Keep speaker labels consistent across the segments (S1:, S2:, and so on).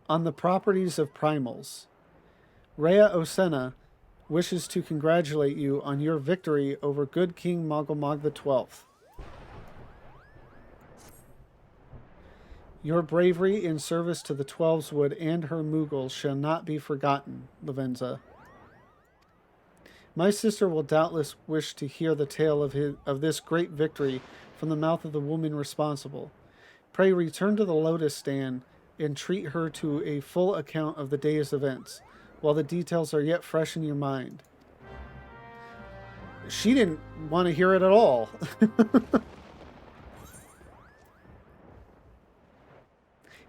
S1: On the properties of primals. Rhea Osena wishes to congratulate you on your victory over good King Mogulmog XII. Your bravery in service to the Twelveswood and her Mughals shall not be forgotten, Lavenza. My sister will doubtless wish to hear the tale of this great victory from the mouth of the woman responsible. Pray return to the Lotus Stand and treat her to a full account of the day's events, while the details are yet fresh in your mind. She didn't want to hear it at all.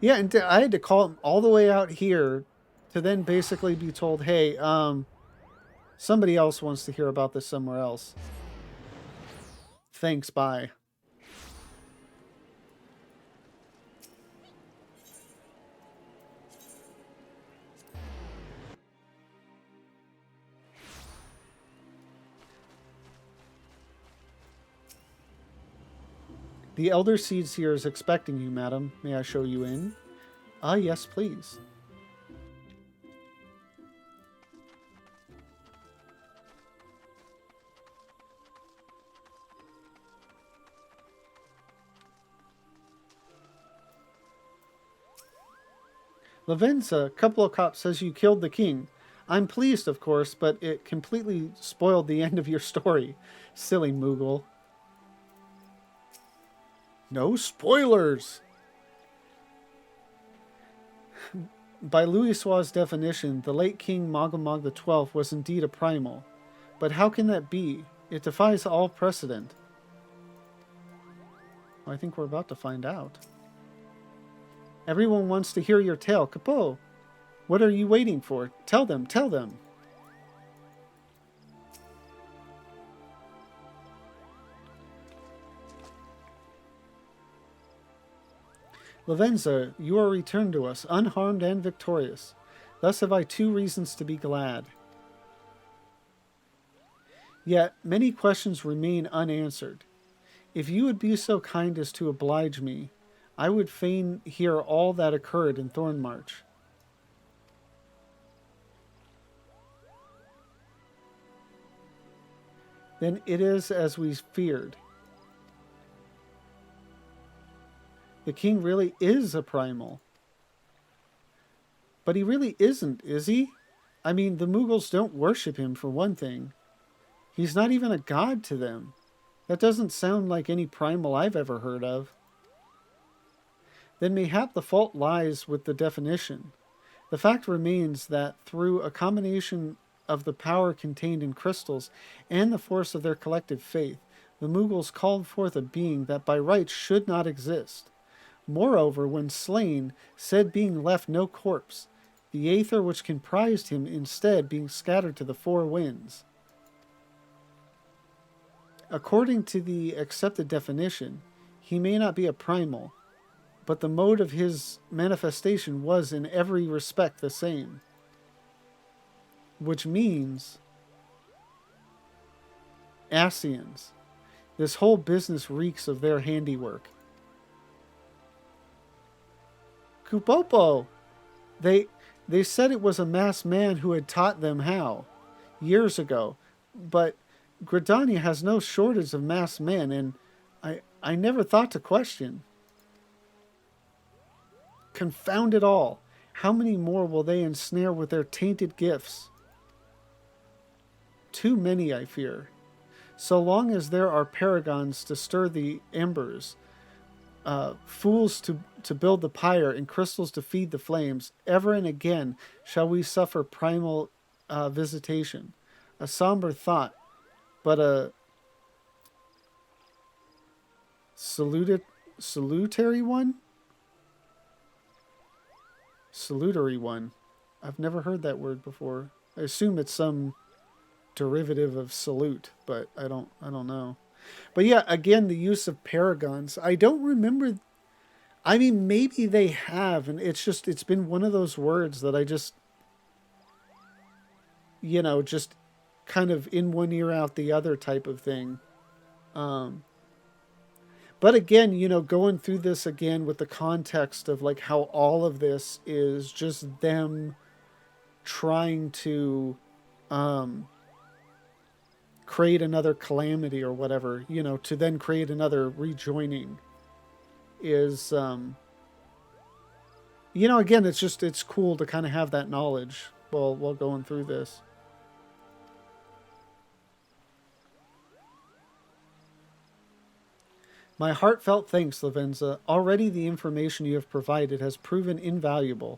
S1: Yeah, and I had to call him all the way out here to then basically be told, hey, somebody else wants to hear about this somewhere else. Thanks, bye. The Elder Seed Seer is expecting you, madam. May I show you in? Ah, yes, please. Lavenza, Cop says you killed the king. I'm pleased, of course, but it completely spoiled the end of your story. Silly Moogle. No spoilers! By Louisoix's definition, the late King Mogulmog XII was indeed a primal. But how can that be? It defies all precedent. Well, I think we're about to find out. Everyone wants to hear your tale. Capot, what are you waiting for? Tell them, tell them. Lavenza, you are returned to us, unharmed and victorious. Thus have I 2 reasons to be glad. Yet many questions remain unanswered. If you would be so kind as to oblige me, I would fain hear all that occurred in Thornmarch. Then it is as we feared. The king really is a primal. But he really isn't, is he? I mean, the Mughals don't worship him, for one thing. He's not even a god to them. That doesn't sound like any primal I've ever heard of. Then mayhap the fault lies with the definition. The fact remains that through a combination of the power contained in crystals and the force of their collective faith, the Mughals called forth a being that by rights should not exist. Moreover, when slain, said being left no corpse, the aether which comprised him instead being scattered to the 4 winds. According to the accepted definition, he may not be a primal, but the mode of his manifestation was in every respect the same. Which means Ascians. This whole business reeks of their handiwork. Kupopo! They said it was a masked man who had taught them how, years ago, but Gridania has no shortage of masked men, and I never thought to question. Confound it all! How many more will they ensnare with their tainted gifts? Too many, I fear. So long as there are paragons to stir the embers, fools to build the pyre, and crystals to feed the flames, ever and again shall we suffer primal visitation. A somber thought, but a salutary one? Salutary one. I've never heard that word before. I assume it's some derivative of salute, but I don't know. But yeah, again, the use of paragons. I don't remember. I mean, maybe they have, and it's been one of those words that I just, just kind of in one ear out the other type of thing. But again, going through this again with the context of like how all of this is just them trying to um, create another calamity or whatever, to then create another rejoining is, again, it's cool to kind of have that knowledge while going through this. My heartfelt thanks, Lavenza. Already the information you have provided has proven invaluable.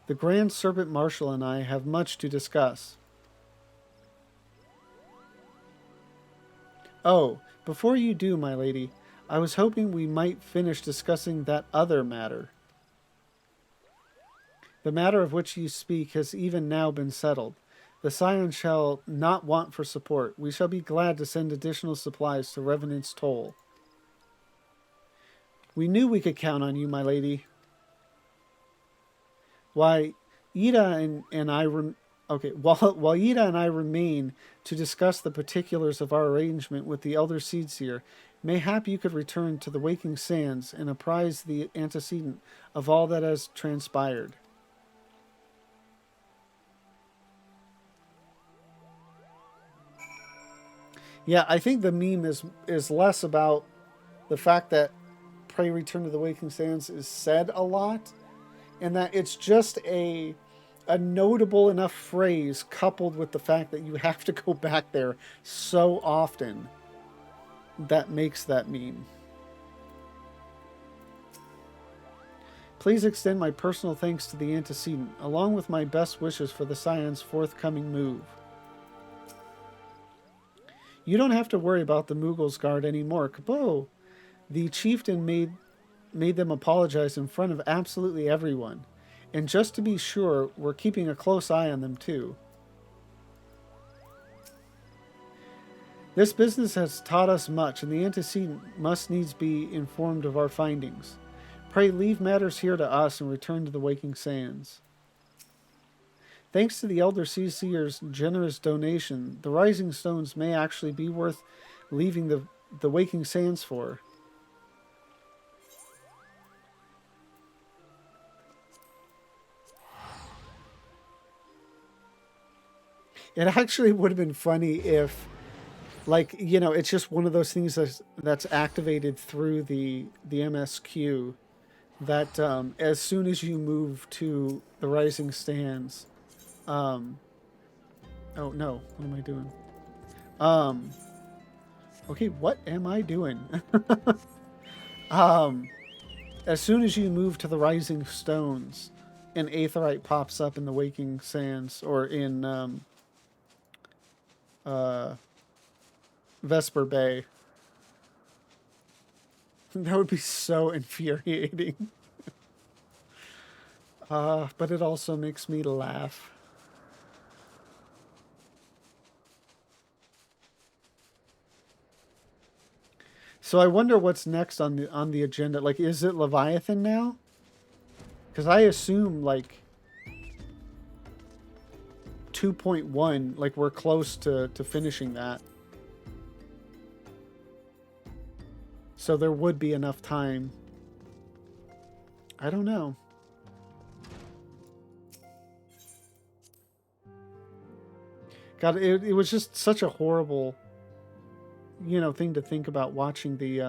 S1: The Grand Serpent Marshal and I have much to discuss. Oh, before you do, my lady, I was hoping we might finish discussing that other matter. The matter of which you speak has even now been settled. The Scion shall not want for support. We shall be glad to send additional supplies to Revenant's Toll. We knew we could count on you, my lady. Why, Ida and I... Okay, while Ida and I remain to discuss the particulars of our arrangement with the Elder Seedseer, mayhap you could return to the Waking Sands and apprise the antecedent of all that has transpired. Yeah, I think the meme is less about the fact that "Pray return to the Waking Sands" is said a lot, and that it's just a notable enough phrase coupled with the fact that you have to go back there so often that makes that meme. Please extend my personal thanks to the antecedent, along with my best wishes for the Scion's forthcoming move. You don't have to worry about the Moogle's Guard anymore, Kabo. The chieftain made them apologize in front of absolutely everyone. And just to be sure, we're keeping a close eye on them too. This business has taught us much, and the antecedent must needs be informed of our findings. Pray leave matters here to us and return to the Waking Sands. Thanks to the Elder Seer's generous donation, the Rising Stones may actually be worth leaving the Waking Sands for. It actually would have been funny if, like, it's just one of those things that's activated through the MSQ that as soon as you move to the Rising Sands, oh no, what am I doing? Okay, what am I doing? As soon as you move to the Rising Stones, an Aetheryte pops up in the Waking Sands or in Vesper Bay. That would be so infuriating. But it also makes me laugh. So I wonder what's next on the agenda. Like, is it Leviathan now? Because I assume like 2.1, like we're close to finishing that. So there would be enough time. I don't know. God, it was just such a horrible, thing to think about watching the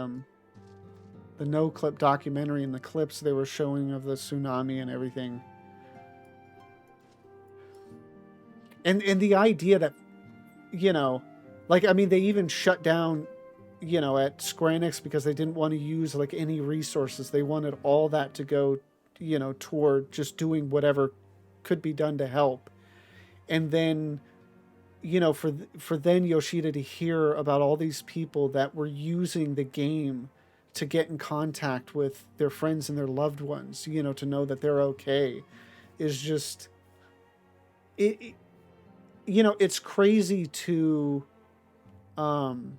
S1: No Clip documentary and the clips they were showing of the tsunami and everything. And the idea that, like, I mean, they even shut down, at Square Enix because they didn't want to use, like, any resources. They wanted all that to go, toward just doing whatever could be done to help. And then, for then Yoshida to hear about all these people that were using the game to get in contact with their friends and their loved ones, to know that they're okay, is just... it's crazy to, to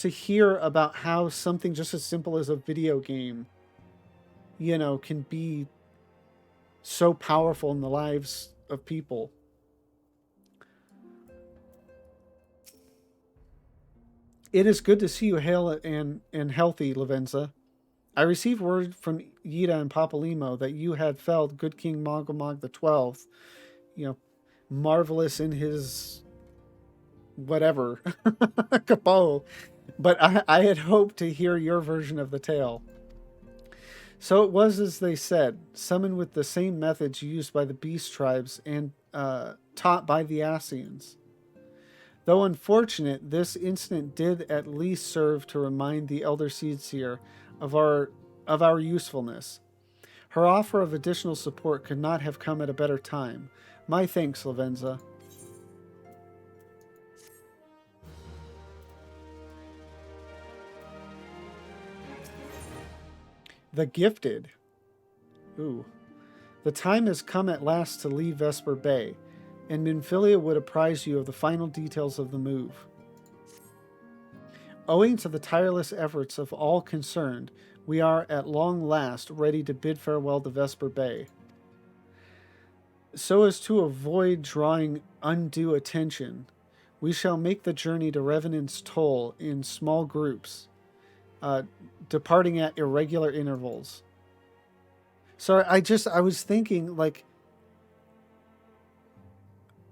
S1: hear about how something just as simple as a video game, can be so powerful in the lives of people. It is good to see you hale and healthy, Lavenza. I received word from Yida and Papalimo that you had felled good King Mogomog the 12th, you know, marvelous in his whatever, capo. But I had hoped to hear your version of the tale. So it was as they said, summoned with the same methods used by the beast tribes and taught by the Asians. Though unfortunate, this incident did at least serve to remind the elder seer of our usefulness. Her offer of additional support could not have come at a better time. My thanks, Lavenza. The Gifted. Ooh. The time has come at last to leave Vesper Bay, and Minfilia would apprise you of the final details of the move. Owing to the tireless efforts of all concerned, we are at long last ready to bid farewell to Vesper Bay. So as to avoid drawing undue attention, we shall make the journey to Revenant's Toll in small groups, departing at irregular intervals. Sorry, I was thinking, like,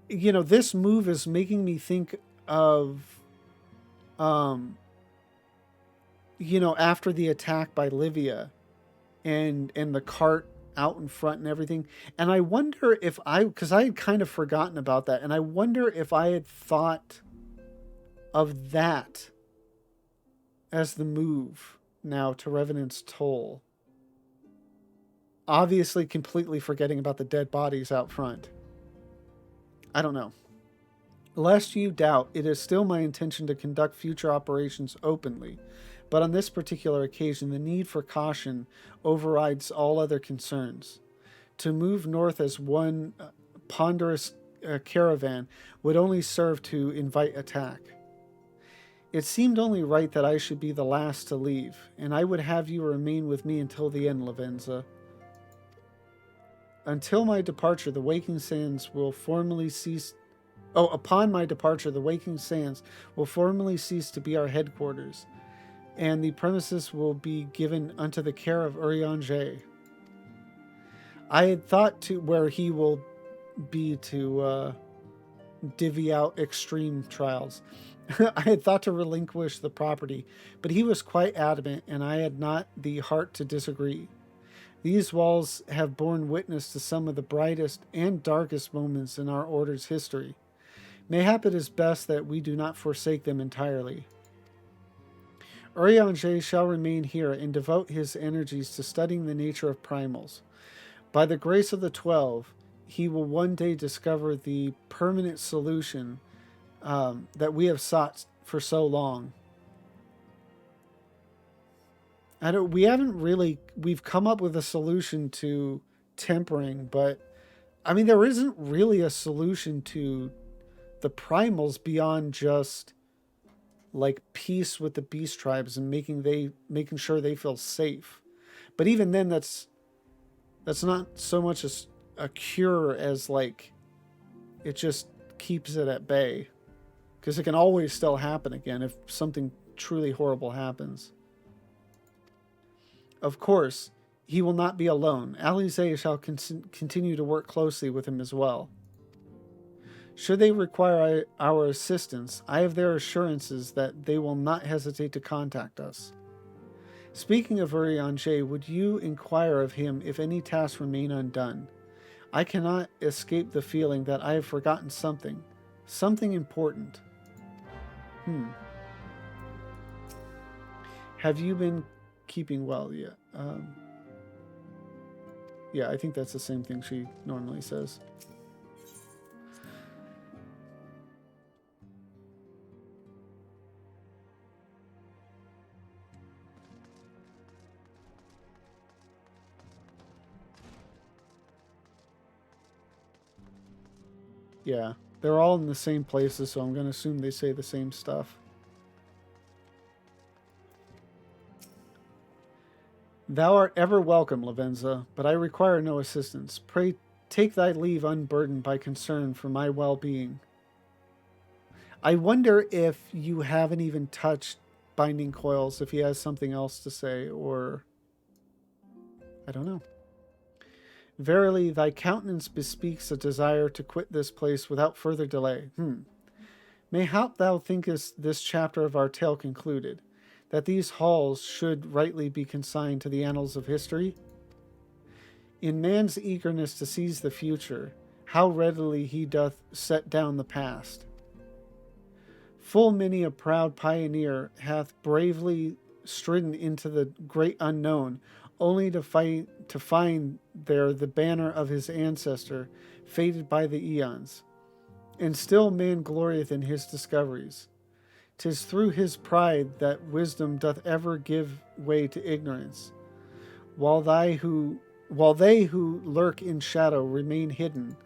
S1: this move is making me think of, after the attack by Livia and the cart out in front and everything. And I wonder if because I had kind of forgotten about that, and I wonder if I had thought of that as the move now to Revenant's Toll. Obviously completely forgetting about the dead bodies out front. I don't know. Lest you doubt, it is still my intention to conduct future operations openly, but on this particular occasion, the need for caution overrides all other concerns. To move north as one ponderous caravan would only serve to invite attack. It seemed only right that I should be the last to leave, and I would have you remain with me until the end, Lavenza. Until my departure, the Waking Sands will formally cease. Upon my departure, the Waking Sands will formally cease to be our headquarters, and the premises will be given unto the care of Urianger. I had thought to where he will be to divvy out extreme trials. I had thought to relinquish the property, but he was quite adamant, and I had not the heart to disagree. These walls have borne witness to some of the brightest and darkest moments in our order's history. Mayhap it is best that we do not forsake them entirely. Urianger shall remain here and devote his energies to studying the nature of primals. By the grace of the 12, he will one day discover the permanent solution that we have sought for so long. We've come up with a solution to tempering, but I mean, there isn't really a solution to the primals beyond just like peace with the beast tribes and making sure they feel safe. But even then, that's not so much a cure as like it just keeps it at bay, because it can always still happen again if something truly horrible happens. Of course, he will not be alone. Alize shall continue to work closely with him as well. Should they require our assistance, I have their assurances that they will not hesitate to contact us. Speaking of Urianger, would you inquire of him if any tasks remain undone? I cannot escape the feeling that I have forgotten something important. Have you been keeping well yet? Yeah, I think that's the same thing she normally says. Yeah, they're all in the same places, so I'm going to assume they say the same stuff. Thou art ever welcome, Lavenza, but I require no assistance. Pray take thy leave unburdened by concern for my well-being. I wonder if you haven't even touched Binding Coils, if he has something else to say, or I don't know. Verily, thy countenance bespeaks a desire to quit this place without further delay. Mayhap thou thinkest this chapter of our tale concluded, that these halls should rightly be consigned to the annals of history? In man's eagerness to seize the future, how readily he doth set down the past. Full many a proud pioneer hath bravely stridden into the great unknown, only to find there the banner of his ancestor, faded by the eons. And still man glorieth in his discoveries. 'Tis through his pride that wisdom doth ever give way to ignorance, while they who lurk in shadow remain hidden,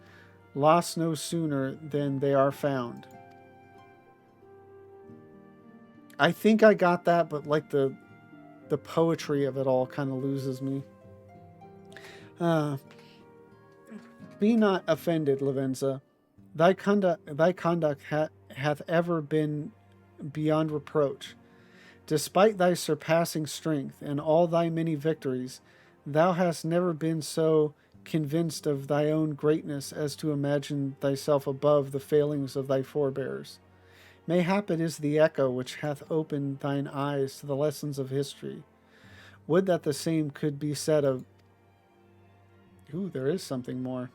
S1: lost no sooner than they are found. I think I got that, but like the poetry of it all kind of loses me. Be not offended, Lavenza. Thy conduct hath ever been beyond reproach. Despite thy surpassing strength and all thy many victories, thou hast never been so convinced of thy own greatness as to imagine thyself above the failings of thy forebears. Mayhap it is the echo which hath opened thine eyes to the lessons of history. Would that the same could be said of... Ooh, there is something more.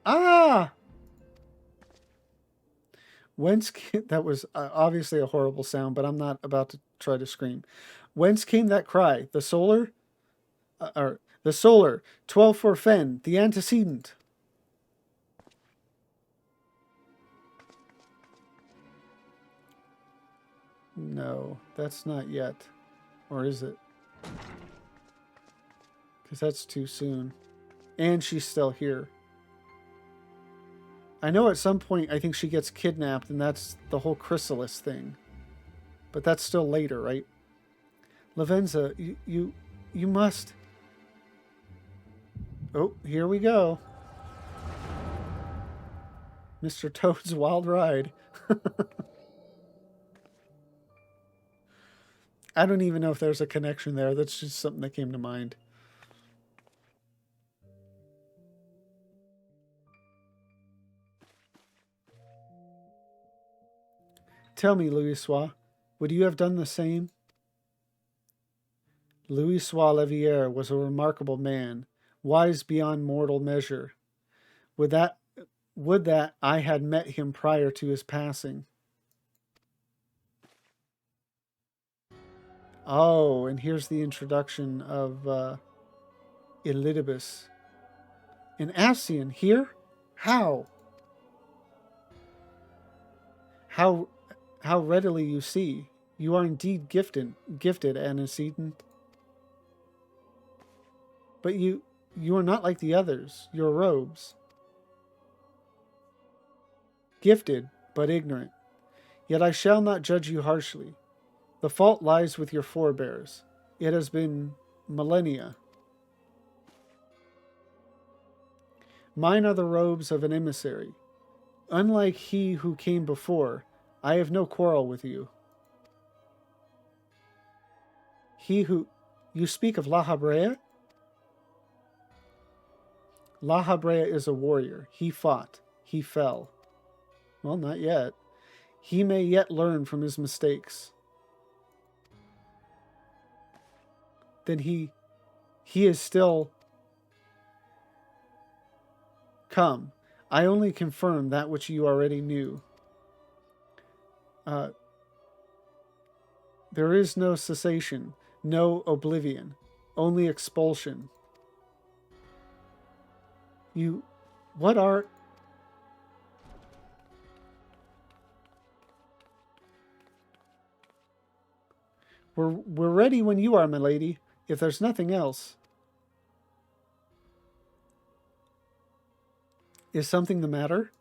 S1: Ah! Whence came... That was obviously a horrible sound, but I'm not about to try to scream. Whence came that cry? The solar? The solar. 12 for Fen. The antecedent. No, that's not yet. Or is it? Because that's too soon. And she's still here. I know at some point I think she gets kidnapped, and that's the whole chrysalis thing. But that's still later, right? Lavenza, you must... Oh, here we go. Mr. Toad's Wild Ride. I don't even know if there's a connection there. That's just something that came to mind. Tell me, Louisoix, would you have done the same? Louisoix Levier was a remarkable man, wise beyond mortal measure. Would that I had met him prior to his passing. Oh, and here's the introduction of Elidibus. An Ascian here? How? How readily you see. You are indeed gifted, antecedent. But you are not like the others. Your robes. Gifted, but ignorant. Yet I shall not judge you harshly. The fault lies with your forebears. It has been millennia. Mine are the robes of an emissary. Unlike he who came before, I have no quarrel with you. He who... You speak of La Habrea? La Habrea is a warrior. He fought. He fell. Well, not yet. He may yet learn from his mistakes. Then he is still... Come, I only confirm that which you already knew. There is no cessation, no oblivion, only expulsion. What are... We're ready when you are, my lady, if there's nothing else. Is something the matter?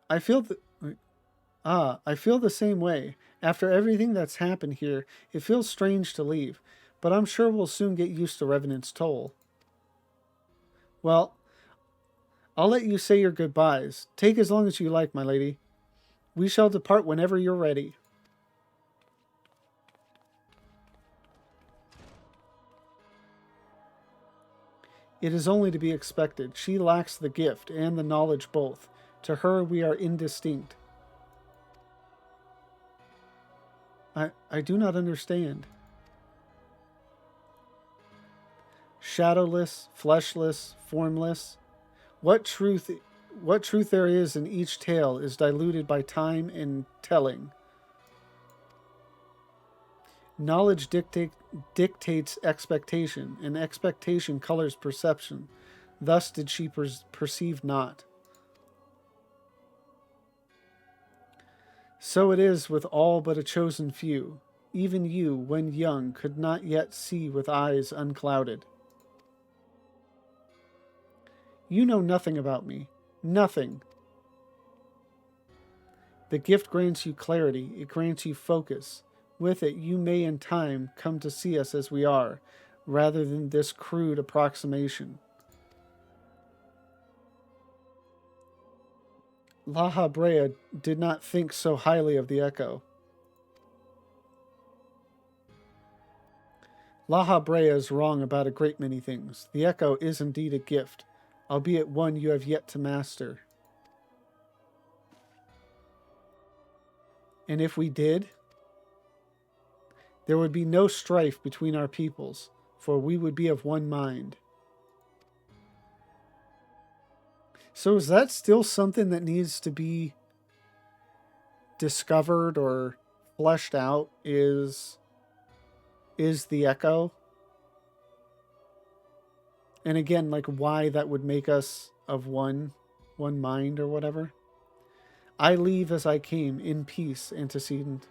S1: I feel I feel the same way. After everything that's happened here, it feels strange to leave. but I'm sure we'll soon get used to Revenant's toll. Well, I'll let you say your goodbyes. Take as long as you like, my lady. We shall depart whenever you're ready. It is only to be expected. She lacks the gift and the knowledge both. To her, we are indistinct. I do not understand. Shadowless, fleshless, formless. What truth there is in each tale is diluted by time and telling. Knowledge dictates expectation, and expectation colors perception. Thus did she perceive not. So it is with all but a chosen few. Even you, when young, could not yet see with eyes unclouded. You know nothing about me. Nothing. The gift grants you clarity. It grants you focus. With it, you may in time come to see us as we are, rather than this crude approximation. La Habrea did not think so highly of the echo. La Habrea is wrong about a great many things. The echo is indeed a gift, albeit one you have yet to master. And if we did, there would be no strife between our peoples, for we would be of one mind. So is that still something that needs to be discovered or fleshed out? Is the echo? And again, like why that would make us of one mind or whatever. I leave as I came, in peace, antecedent.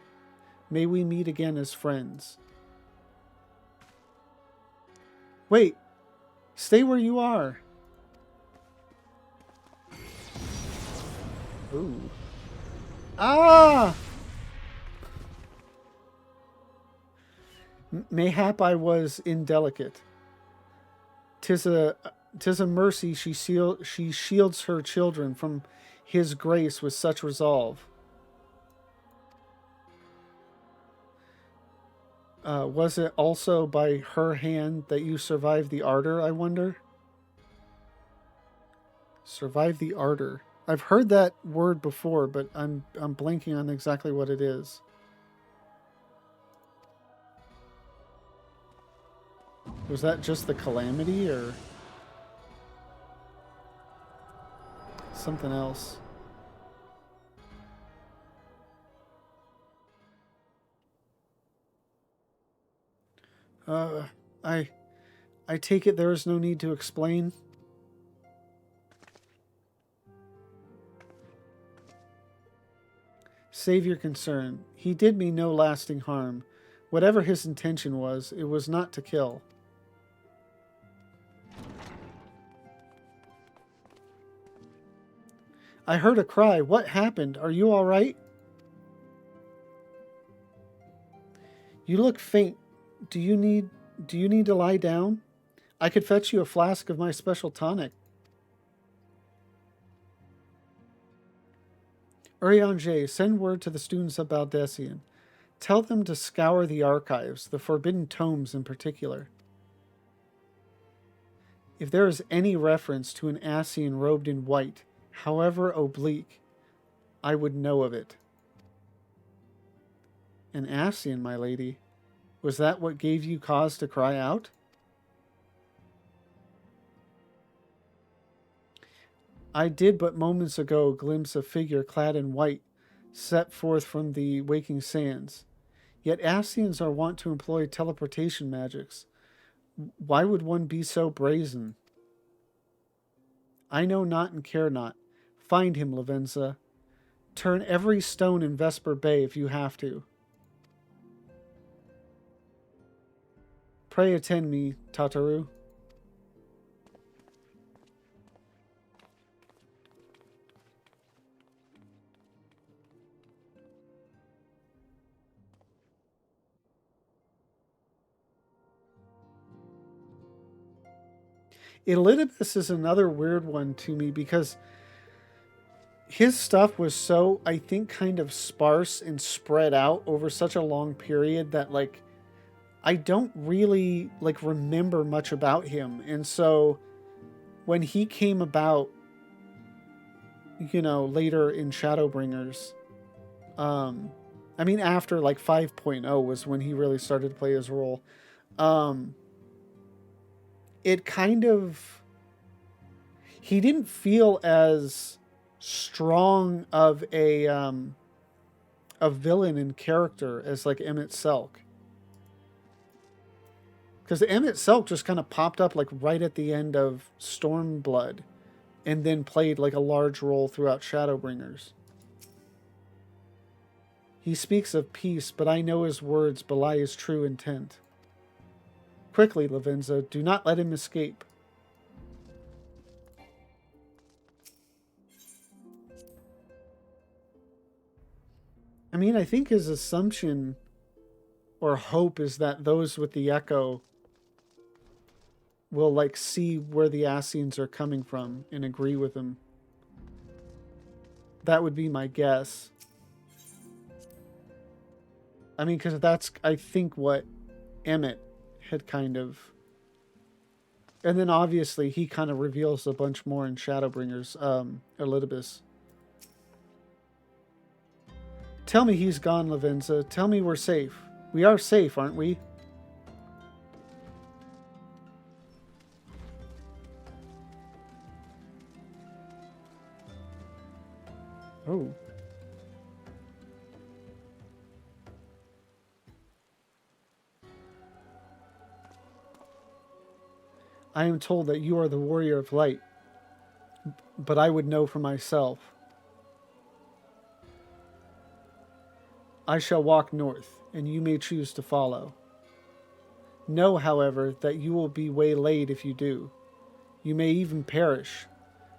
S1: May we meet again as friends. Wait, stay where you are. Ooh. Ah! Mayhap I was indelicate. 'Tis a mercy she shields her children from his grace with such resolve. Was it also by her hand that you survived the ardor, I wonder? Survive the ardor. I've heard that word before, but I'm blanking on exactly what it is. Was that just the calamity or something else? I take it there is no need to explain. Save your concern. He did me no lasting harm. Whatever his intention was, it was not to kill. I heard a cry. What happened? Are you all right? You look faint. Do you need to lie down? I could fetch you a flask of my special tonic. Urianger, send word to the students of Baldessian. Tell them to scour the archives, the forbidden tomes in particular. If there is any reference to an Ascian robed in white, however oblique, I would know of it. An Ascian, my lady? Was that what gave you cause to cry out? I did but moments ago glimpse a figure clad in white, set forth from the waking sands. Yet Ascians are wont to employ teleportation magics. Why would one be so brazen? I know not and care not. Find him, Lavenza. Turn every stone in Vesper Bay if you have to. Pray attend me, Tataru. Elidibus is another weird one to me because his stuff was so, I think, kind of sparse and spread out over such a long period that, like, I don't really, like, remember much about him. And so when he came about, you know, later in Shadowbringers, I mean, after, like, 5.0 was when he really started to play his role. Um, it kind of, he didn't feel as strong of a villain and character as like Emmett Selk. Because Emmett Selk just kind of popped up like right at the end of Stormblood and then played like a large role throughout Shadowbringers. He speaks of peace, but I know his words belie his true intent. Quickly, Lavenza, do not let him escape. I mean, I think his assumption or hope is that those with the Echo will like see where the Ascians are coming from and agree with him. That would be my guess. I mean, because that's, I think, what Emmett had kind of... And then obviously he kind of reveals a bunch more in Shadowbringers, Elidibus. Tell me he's gone, Lavenza. Tell me we're safe. We are safe, aren't we? Oh. I am told that you are the warrior of light, but I would know for myself. I shall walk north, and you may choose to follow. Know, however, that you will be waylaid if you do. You may even perish.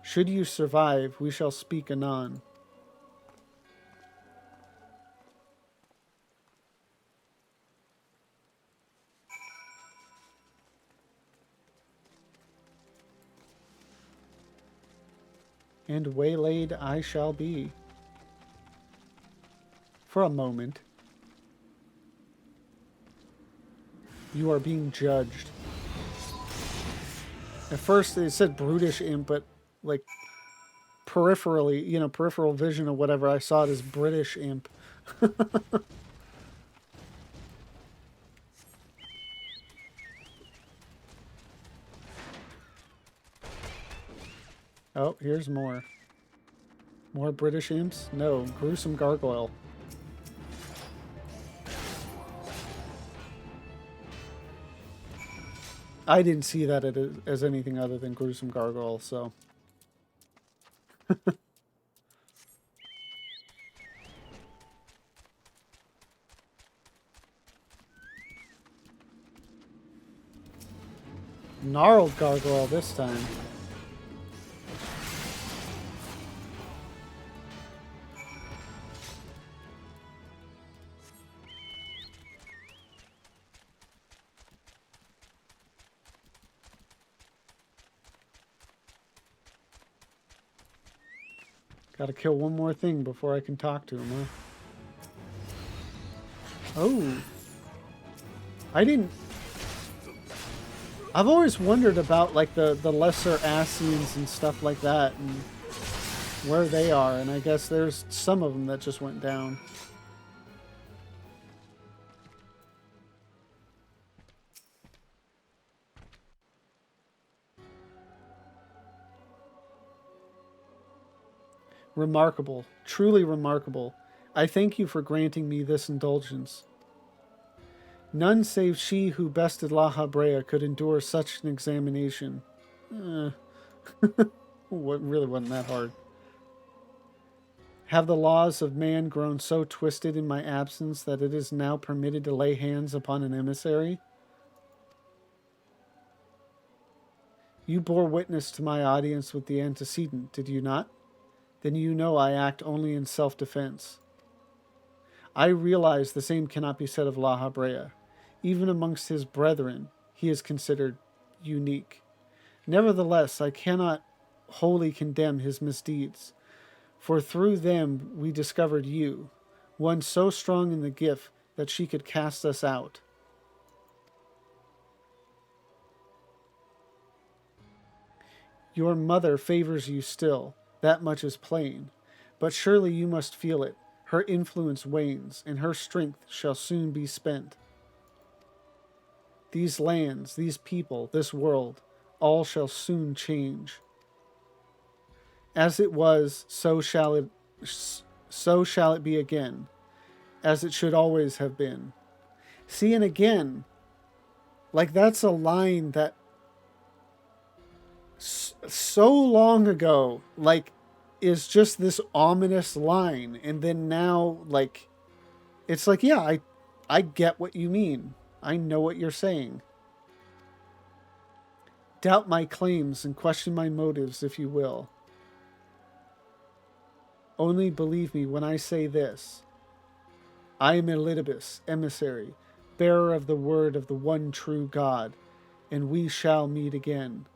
S1: Should you survive, we shall speak anon. And waylaid I shall be. For a moment. You are being judged. At first it said brutish imp, but like peripherally, you know, peripheral vision or whatever, I saw it as British imp. Oh, here's more. More British imps? No, gruesome gargoyle. I didn't see that as anything other than gruesome gargoyle, so... Gnarled gargoyle this time. Gotta kill one more thing before I can talk to him, huh? Oh. I didn't... I've always wondered about, like, the lesser Ascians and stuff like that, and where they are, and I guess there's some of them that just went down. Remarkable. Truly remarkable. I thank you for granting me this indulgence. None save she who bested La Habrea could endure such an examination. Really wasn't that hard. Have the laws of man grown so twisted in my absence that it is now permitted to lay hands upon an emissary? You bore witness to my audience with the antecedent, did you not? Then you know I act only in self-defense. I realize the same cannot be said of La Habrea. Even amongst his brethren, he is considered unique. Nevertheless, I cannot wholly condemn his misdeeds, for through them we discovered you, one so strong in the gift that she could cast us out. Your mother favors you still, that much is plain, but surely you must feel it. Her influence wanes, and her strength shall soon be spent. These lands, these people, this world, all shall soon change. As it was, so shall it be again, as it should always have been. See, and again, like that's a line that so long ago, like, is just this ominous line, and then now, like, it's like, yeah, I get what you mean. I know what you're saying. Doubt my claims and question my motives, if you will. Only believe me when I say this. I am Elidibus, emissary, bearer of the word of the one true God, and we shall meet again.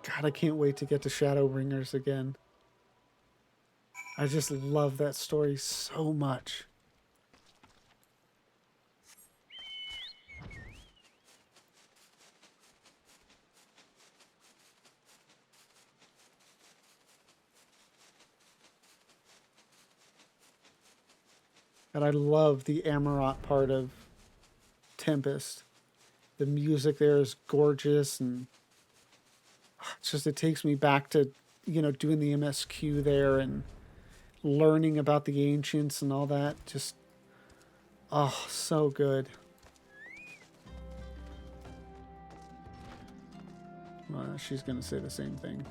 S1: God, I can't wait to get to Shadowbringers again. I just love that story so much. And I love the Amarant part of Tempest. The music there is gorgeous, and it's just, it takes me back to, doing the MSQ there and learning about the ancients and all that. Just, oh, so good. Well, she's going to say the same thing.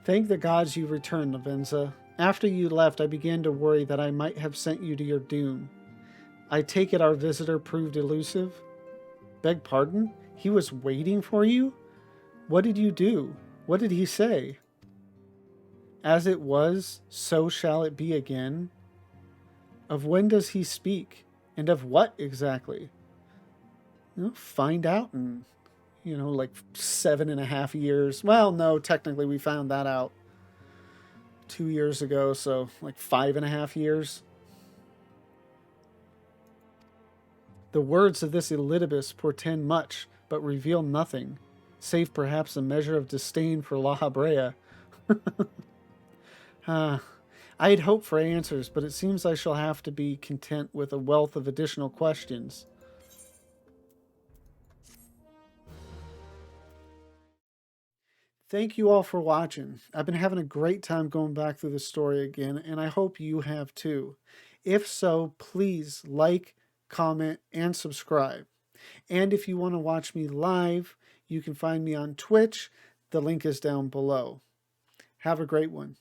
S1: Thank the gods you returned, Lavenza. After you left, I began to worry that I might have sent you to your doom. I take it our visitor proved elusive? Beg pardon? He was waiting for you? What did you do? What did he say? As it was, so shall it be again? Of when does he speak? And of what exactly? Find out in, like 7.5 years. Well, no, technically we found that out 2 years ago, so like 5.5 years. The words of this Elidibus portend much, but reveal nothing, save perhaps a measure of disdain for La Habrea. I had hoped for answers, but it seems I shall have to be content with a wealth of additional questions. Thank you all for watching. I've been having a great time going back through the story again, and I hope you have too. If so, please like, comment, and subscribe. And if you want to watch me live, you can find me on Twitch. The link is down below. Have a great one.